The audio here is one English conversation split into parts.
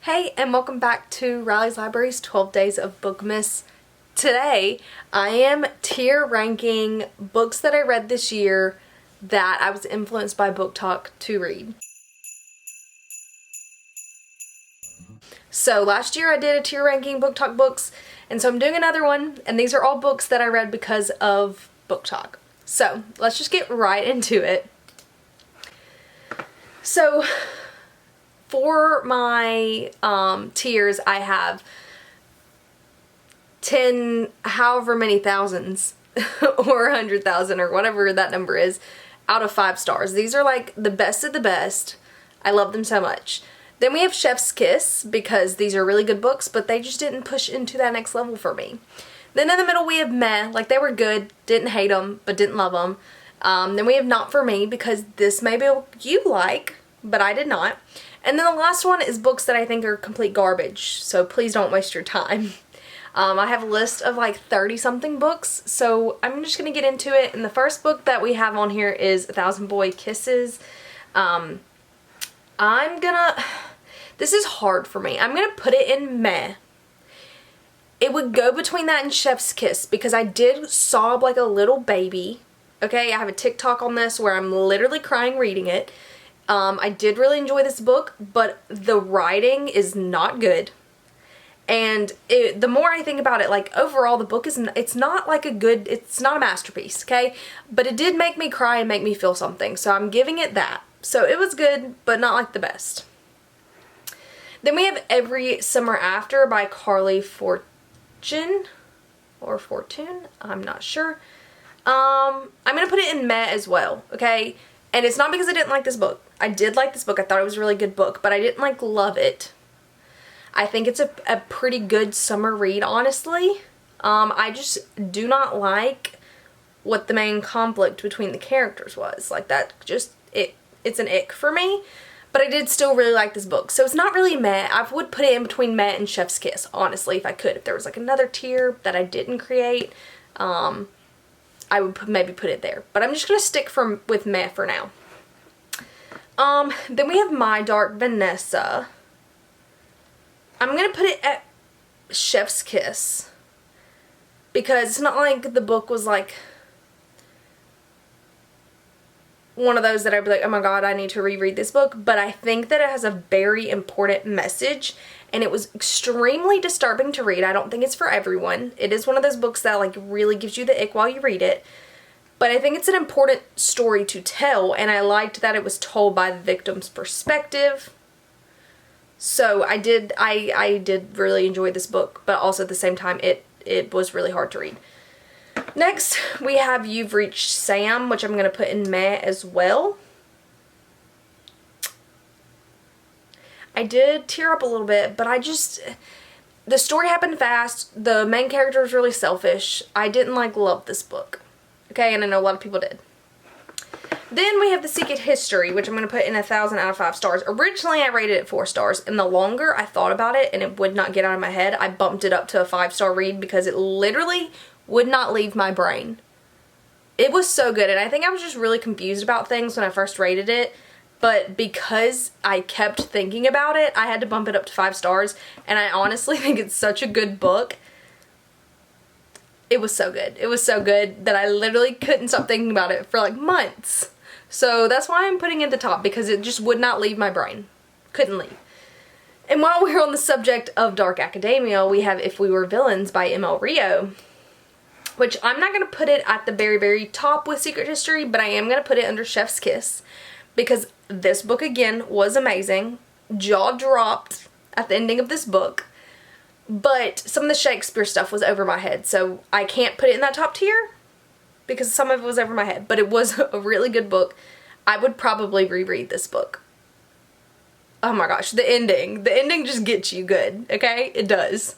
Hey, and welcome back to Riley's Library's 12 Days of Bookmas. Today, I am tier ranking books that I read this year that I was influenced by BookTok to read. So last year I did a tier ranking BookTok books, and so I'm doing another one, and these are all books that I read because of BookTok. So let's just get right into it. So for my tiers, I have 10 however many thousands or 100,000 or whatever that number is out of 5 stars. These are like the best of the best. I love them so much. Then we have Chef's Kiss because these are really good books, but they just didn't push into that next level for me. Then in the middle we have Meh, like they were good, didn't hate them, but didn't love them. Then we have Not For Me because this maybe you like, but I did not. And then the last one is books that I think are complete garbage, so please don't waste your time. I have a list of like 30 something books, so I'm just going to get into it. And the first book that we have on here is 1,000 Boy Kisses. This is hard for me. I'm going to put it in Meh. It would go between that and Chef's Kiss because I did sob like a little baby. Okay, I have a TikTok on this where I'm literally crying reading it. I did really enjoy this book, but the writing is not good. And the more I think about it, like overall the book it's not a masterpiece, okay? But it did make me cry and make me feel something, so I'm giving it that. So it was good, but not like the best. Then we have Every Summer After by Carly Fortune, or Fortune, I'm not sure. I'm going to put it in Meh as well, okay? And it's not because I didn't like this book. I did like this book. I thought it was a really good book, but I didn't like love it. I think it's a pretty good summer read, honestly. I just do not like what the main conflict between the characters was. Like that just, it's an ick for me. But I did still really like this book. So it's not really Meh. I would put it in between Meh and Chef's Kiss, honestly, if I could. If there was like another tier that I didn't create, I would maybe put it there. But I'm just going to stick with Meh for now. Then we have My Dark Vanessa. I'm going to put it at Chef's Kiss because it's not like the book was like one of those that I'd be like, oh my god, I need to reread this book. But I think that it has a very important message and it was extremely disturbing to read. I don't think it's for everyone. It is one of those books that like really gives you the ick while you read it. But I think it's an important story to tell, and I liked that it was told by the victim's perspective. So I did really enjoy this book, but also at the same time it was really hard to read. Next, we have You've Reached Sam, which I'm going to put in Meh as well. I did tear up a little bit, but the story happened fast. The main character was really selfish. I didn't love this book. Okay, and I know a lot of people did. Then we have The Secret History, which I'm going to put in 1,000 out of 5 stars. Originally, I rated it 4 stars, and the longer I thought about it and it would not get out of my head, I bumped it up to a 5-star read because it literally would not leave my brain. It was so good, and I think I was just really confused about things when I first rated it, but because I kept thinking about it, I had to bump it up to 5 stars, and I honestly think it's such a good book. It was so good. It was so good that I literally couldn't stop thinking about it for like months. So that's why I'm putting it at the top, because it just would not leave my brain. Couldn't leave. And while we're on the subject of dark academia, we have If We Were Villains by M.L. Rio, which I'm not going to put it at the very, very top with Secret History, but I am going to put it under Chef's Kiss, because this book, again, was amazing. Jaw dropped at the ending of this book. But some of the Shakespeare stuff was over my head, so I can't put it in that top tier because some of it was over my head. But it was a really good book. I would probably reread this book. Oh my gosh, the ending. The ending just gets you good, okay? It does.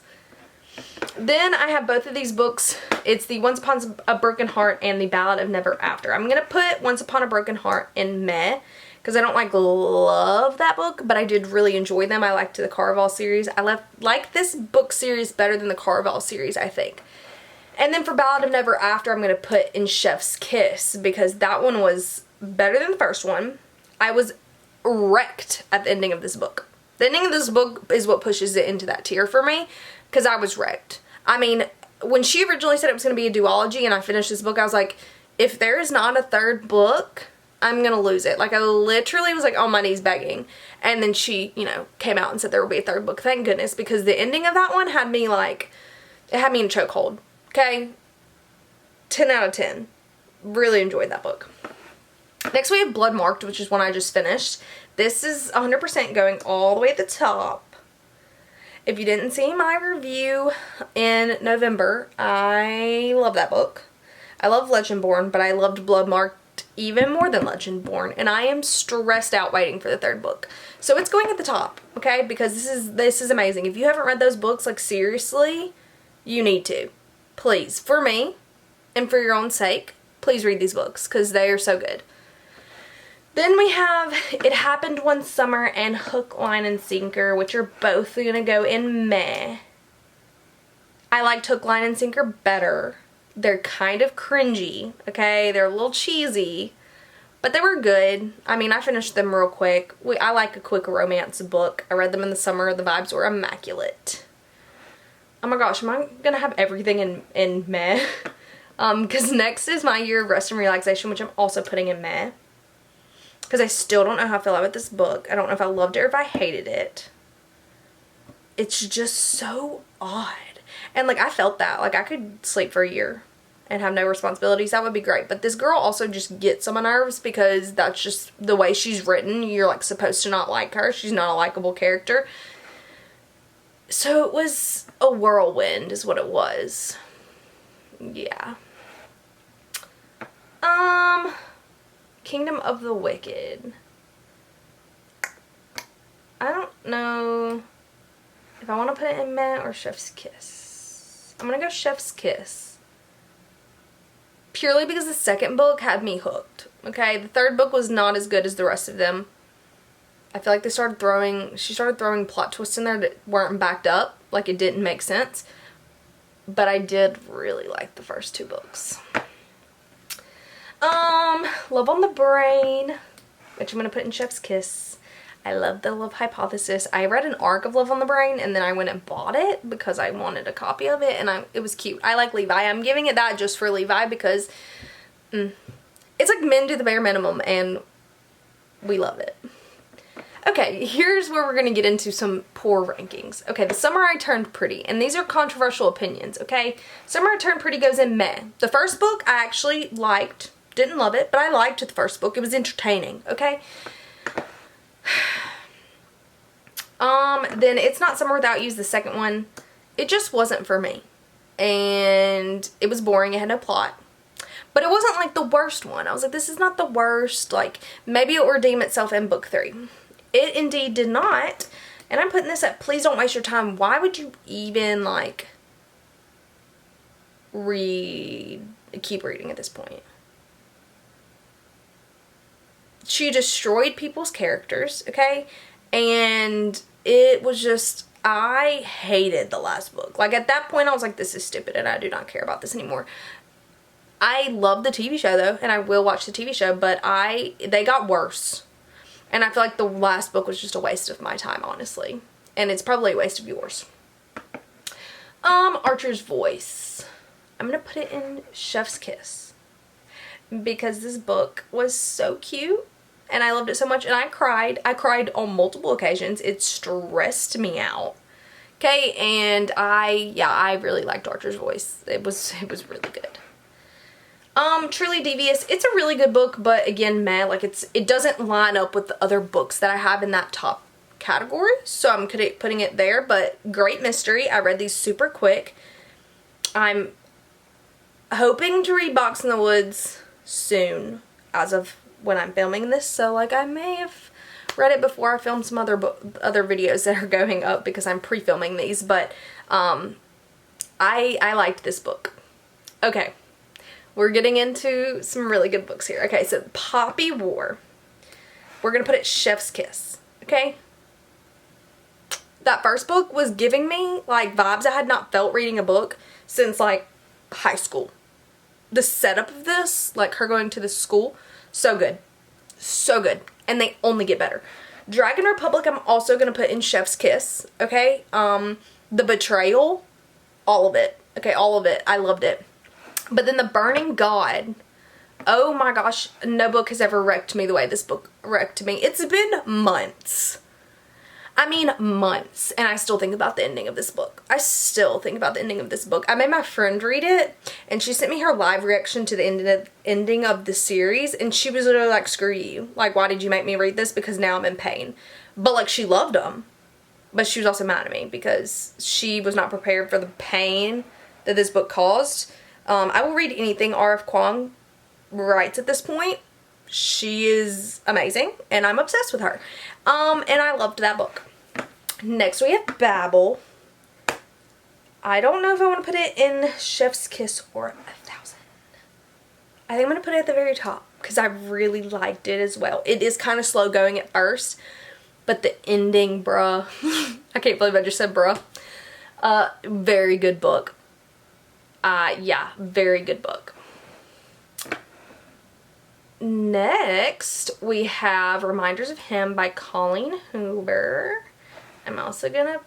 Then I have both of these books. It's the Once Upon a Broken Heart and the Ballad of Never After. I'm going to put Once Upon a Broken Heart in Meh, because I don't love that book, but I did really enjoy them. I liked the Caraval series. I like this book series better than the Caraval series, I think. And then for Ballad of Never After, I'm going to put in Chef's Kiss, because that one was better than the first one. I was wrecked at the ending of this book. The ending of this book is what pushes it into that tier for me, because I was wrecked. I mean, when she originally said it was going to be a duology and I finished this book, I was like, if there is not a third book, I'm going to lose it. Like, I literally was like on my knees begging. And then she, you know, came out and said there will be a third book. Thank goodness, because the ending of that one had me like, it had me in a chokehold. Okay? 10 out of 10. Really enjoyed that book. Next we have Blood Marked, which is one I just finished. This is 100% going all the way at the top. If you didn't see my review in November, I love that book. I love Legendborn, but I loved Blood Marked even more than Legendborn, and I am stressed out waiting for the third book. So it's going at the top, okay? Because this is amazing. If you haven't read those books, like seriously, you need to. Please, for me and for your own sake, please read these books because they are so good. Then we have It Happened One Summer and Hook, Line, and Sinker, which are both going to go in meh. I liked Hook, Line, and Sinker better. They're kind of cringy, okay? They're a little cheesy, but they were good. I mean, I finished them real quick. I like a quick romance book. I read them in the summer. The vibes were immaculate. Oh my gosh, am I going to have everything in meh? Because next is My Year of Rest and Relaxation, which I'm also putting in meh. Because I still don't know how I feel about this book. I don't know if I loved it or if I hated it. It's just so odd. And like, I felt that. Like, I could sleep for a year and have no responsibilities. That would be great. But this girl also just gets on my nerves because that's just the way she's written. You're like supposed to not like her. She's not a likable character. So it was a whirlwind is what it was. Yeah. Kingdom of the Wicked. I don't know if I want to put it in meh or Chef's Kiss. I'm going to go Chef's Kiss. Purely because the second book had me hooked. Okay, the third book was not as good as the rest of them. I feel like she started throwing plot twists in there that weren't backed up. Like, it didn't make sense. But I did really like the first two books. Love on the Brain, which I'm going to put in Chef's Kiss. I love the Love Hypothesis. I read an arc of Love on the Brain and then I went and bought it because I wanted a copy of it and it was cute. I like Levi. I'm giving it that just for Levi because it's like men do the bare minimum and we love it. Okay, here's where we're going to get into some poor rankings. Okay, The Summer I Turned Pretty, and these are controversial opinions, okay? Summer I Turned Pretty goes in meh. The first book I actually liked. Didn't love it, but I liked the first book. It was entertaining, okay? Then It's Not Summer Without You is the second one. It just wasn't for me. And it was boring. It had no plot. But it wasn't like the worst one. I was like, this is not the worst. Like, maybe it will redeem itself in book 3. It indeed did not. And I'm putting this at please don't waste your time. Why would you even, like, keep reading at this point? She destroyed people's characters, okay? And it was just, I hated the last book. Like, at that point, I was like, this is stupid and I do not care about this anymore. I love the TV show, though, and I will watch the TV show, but they got worse. And I feel like the last book was just a waste of my time, honestly. And it's probably a waste of yours. Archer's Voice. I'm going to put it in Chef's Kiss. Because this book was so cute. And I loved it so much. And I cried. I cried on multiple occasions. It stressed me out. Okay, and I really liked Archer's Voice. It was really good. Truly Devious. It's a really good book, but again, meh. Like, it doesn't line up with the other books that I have in that top category. So I'm putting it there, but great mystery. I read these super quick. I'm hoping to read Box in the Woods soon, as of when I'm filming this. So, like, I may have read it before I film some other videos that are going up because I'm pre-filming these, but I liked this book. Okay, we're getting into some really good books here. Okay, so Poppy War. We're gonna put it Chef's Kiss. Okay, that first book was giving me like vibes I had not felt reading a book since like high school. The setup of this, like her going to this school, so good. So good. And they only get better. Dragon Republic I'm also going to put in Chef's Kiss, okay? The Betrayal, all of it, okay, all of it. I loved it. But then The Burning God, oh my gosh, no book has ever wrecked me the way this book wrecked me. It's been months. I mean months, and I still think about the ending of this book. I still think about the ending of this book. I made my friend read it, and she sent me her live reaction to the ending of the series, and she was literally like, screw you. Like, why did you make me read this? Because now I'm in pain. But, like, she loved them. But she was also mad at me because she was not prepared for the pain that this book caused. I will read anything R.F. Kuang writes at this point. She is amazing, and I'm obsessed with her. And I loved that book. Next we have Babel. I don't know if I want to put it in Chef's Kiss or 1000. I think I'm going to put it at the very top because I really liked it as well. It is kind of slow going at first, but the ending, bruh. I can't believe I just said bruh. Very good book. Yeah, very good book. Next, we have Reminders of Him by Colleen Hoover. I'm also going to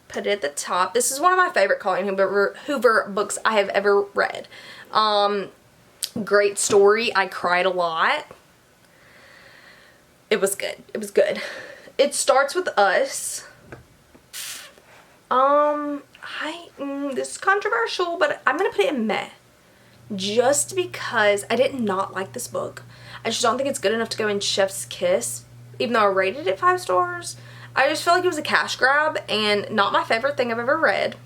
put it at the top. This is one of my favorite Colleen Hoover books I have ever read. Great story. I cried a lot. It was good. It was good. It starts with us. This is controversial, but I'm going to put it in meh. Just because I did not like this book. I just don't think it's good enough to go in Chef's Kiss, even though I rated it 5 stars. I just feel like it was a cash grab and not my favorite thing I've ever read.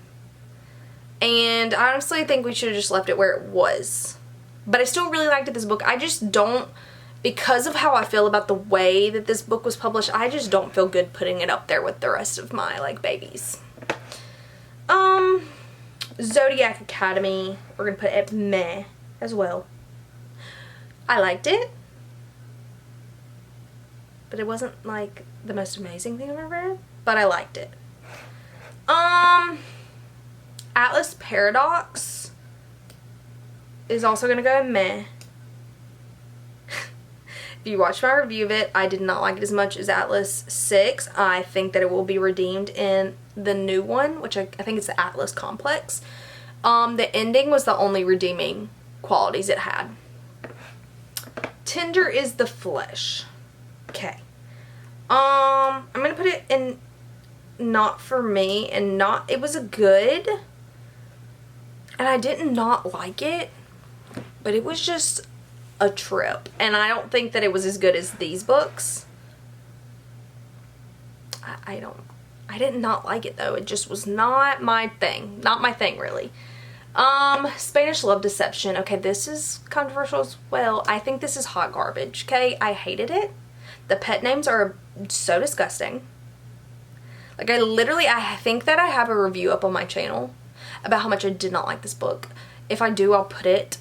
And I honestly think we should have just left it where it was. But I still really liked this book. I just don't, because of how I feel about the way that this book was published, I just don't feel good putting it up there with the rest of my, like, babies. Zodiac Academy, we're going to put it meh as well. I liked it, but it wasn't, like, the most amazing thing I've ever read, but I liked it. Atlas Paradox is also going to go in meh. If you watched my review of it, I did not like it as much as Atlas 6. I think that it will be redeemed in the new one, which I think it's the Atlas Complex. The ending was the only redeeming qualities it had. Tender is the Flesh. Okay. I'm going to put it in not for me, and not, it was a good, and I did not like it, but it was just a trip, and I don't think that it was as good as these books. I did not like it though. It just was not my thing. Not my thing, really. Spanish Love Deception. Okay, this is controversial as well. I think this is hot garbage, okay? I hated it. The pet names are so disgusting. Like, I think that I have a review up on my channel about how much I did not like this book. If I do, I'll put it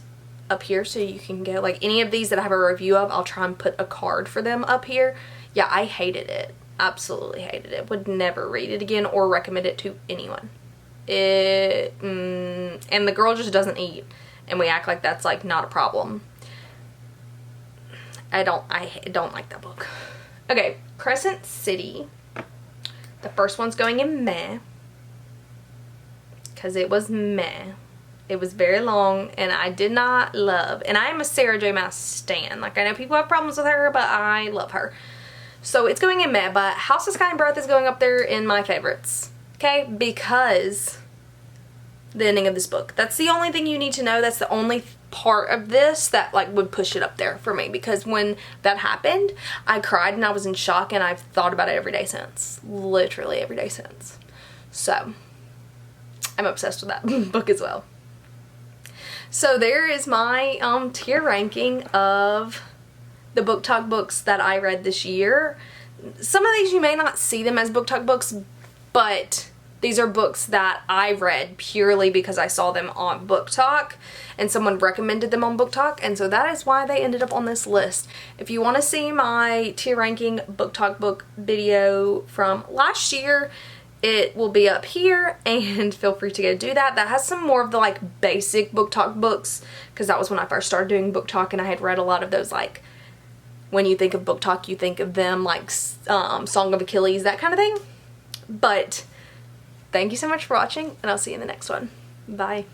up here so you can go. Like, any of these that I have a review of, I'll try and put a card for them up here. Yeah, I hated it. Absolutely hated it. Would never read it again or recommend it to anyone. And the girl just doesn't eat, and we act like that's, like, not a problem. I don't like that book. Okay, Crescent City. The first one's going in meh, because it was meh. It was very long, and I did not love, and I am a Sarah J. Maas stan. Like, I know people have problems with her, but I love her. So it's going in meh, but House of Sky and Breath is going up there in my favorites. Okay, because the ending of this book. That's the only thing you need to know. That's the only part of this that, like, would push it up there for me, because when that happened, I cried and I was in shock, and I've thought about it every day since. Literally every day since. So I'm obsessed with that book as well. So there is my tier ranking of the BookTok books that I read this year. Some of these you may not see them as BookTok books, but these are books that I read purely because I saw them on BookTok and someone recommended them on BookTok, and so that is why they ended up on this list. If you want to see my tier ranking BookTok book video from last year, it will be up here, and feel free to go do that. That has some more of the, like, basic BookTok books, because that was when I first started doing BookTok, and I had read a lot of those, like, when you think of BookTok, you think of them like Song of Achilles, that kind of thing. But thank you so much for watching, and I'll see you in the next one. Bye.